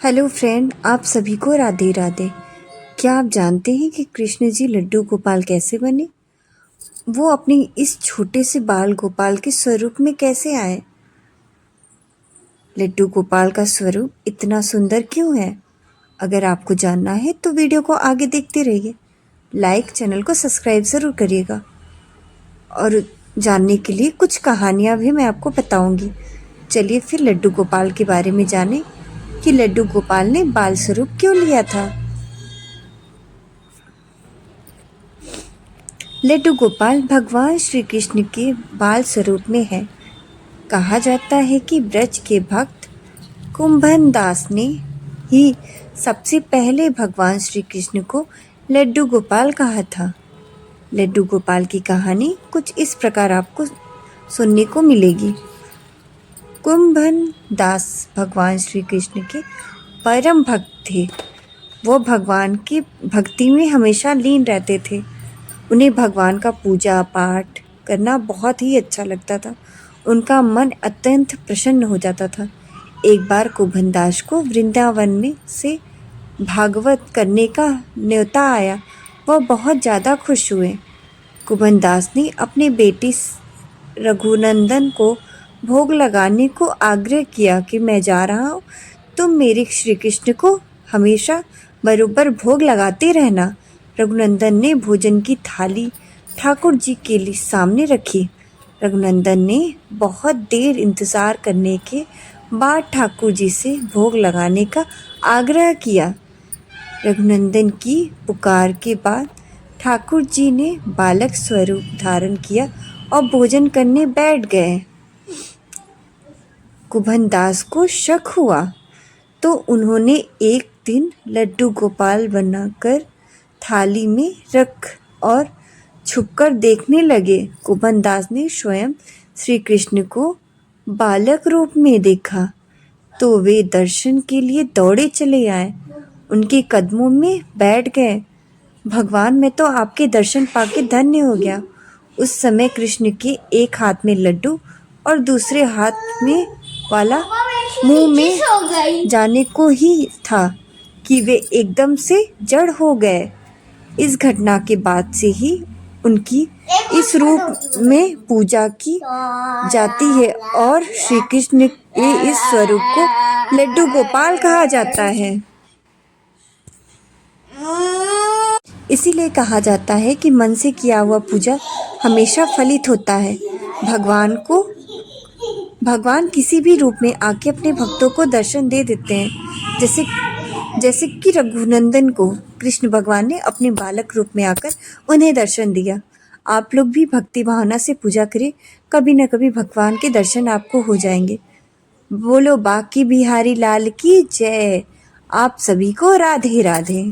Hello friend, आप सभी को राधे राधे। क्या आप जानते हैं कि कृष्ण जी लड्डू गोपाल कैसे बने? वो अपनी इस छोटे से बाल गोपाल के स्वरूप में कैसे आए? लड्डू गोपाल का स्वरूप इतना सुंदर क्यों है? अगर आपको जानना है तो वीडियो को आगे देखते रहिए। लाइक, चैनल को सब्सक्राइब ज़रूर करिएगा। और जानने के लिए कुछ कहानियाँ भी मैं आपको बताऊंगी। चलिए फिर लड्डू गोपाल के बारे में जानें कि लड्डू गोपाल ने बाल स्वरूप क्यों लिया था। लड्डू गोपाल भगवान श्री कृष्ण के बाल स्वरूप में है। कहा जाता है कि ब्रज के भक्त कुंभन दास ने ही सबसे पहले भगवान श्री कृष्ण को लड्डू गोपाल कहा था। लड्डू गोपाल की कहानी कुछ इस प्रकार आपको सुनने को मिलेगी। कुंभन दास भगवान श्री कृष्ण के परम भक्त थे। वो भगवान की भक्ति में हमेशा लीन रहते थे। उन्हें भगवान का पूजा पाठ करना बहुत ही अच्छा लगता था। उनका मन अत्यंत प्रसन्न हो जाता था। एक बार कुंभनदास को वृंदावन में से भागवत करने का न्योता आया। वह बहुत ज़्यादा खुश हुए। कुंभनदास ने अपने बेटे रघुनंदन को भोग लगाने को आग्रह किया कि मैं जा रहा हूँ, तुम मेरे श्री कृष्ण को हमेशा बरोबर भोग लगाते रहना। रघुनंदन ने भोजन की थाली ठाकुर जी के लिए सामने रखी। रघुनंदन ने बहुत देर इंतज़ार करने के बाद ठाकुर जी से भोग लगाने का आग्रह किया। रघुनंदन की पुकार के बाद ठाकुर जी ने बालक स्वरूप धारण किया और भोजन करने बैठ गए। कुंभनदास को शक हुआ तो उन्होंने एक दिन लड्डू गोपाल बनाकर थाली में रख और छुपकर देखने लगे। कुंभनदास ने स्वयं श्री कृष्ण को बालक रूप में देखा तो वे दर्शन के लिए दौड़े चले आए। उनके कदमों में बैठ गए। भगवान, मैं तो आपके दर्शन पाके धन्य हो गया। उस समय कृष्ण के एक हाथ में लड्डू और दूसरे हाथ में वाला मुंह में जाने को ही था कि वे एकदम से जड़ हो गए। इस घटना के बाद से ही उनकी इस रूप में पूजा की जाती है और श्री कृष्ण के इस स्वरूप को लड्डू गोपाल कहा जाता है। इसीलिए कहा जाता है कि मन से किया हुआ पूजा हमेशा फलित होता है। भगवान किसी भी रूप में आके अपने भक्तों को दर्शन दे देते हैं। जैसे कि रघुनंदन को कृष्ण भगवान ने अपने बालक रूप में आकर उन्हें दर्शन दिया। आप लोग भी भक्ति भावना से पूजा करें, कभी न कभी भगवान के दर्शन आपको हो जाएंगे। बोलो बाकी बिहारी लाल की जय। आप सभी को राधे राधे।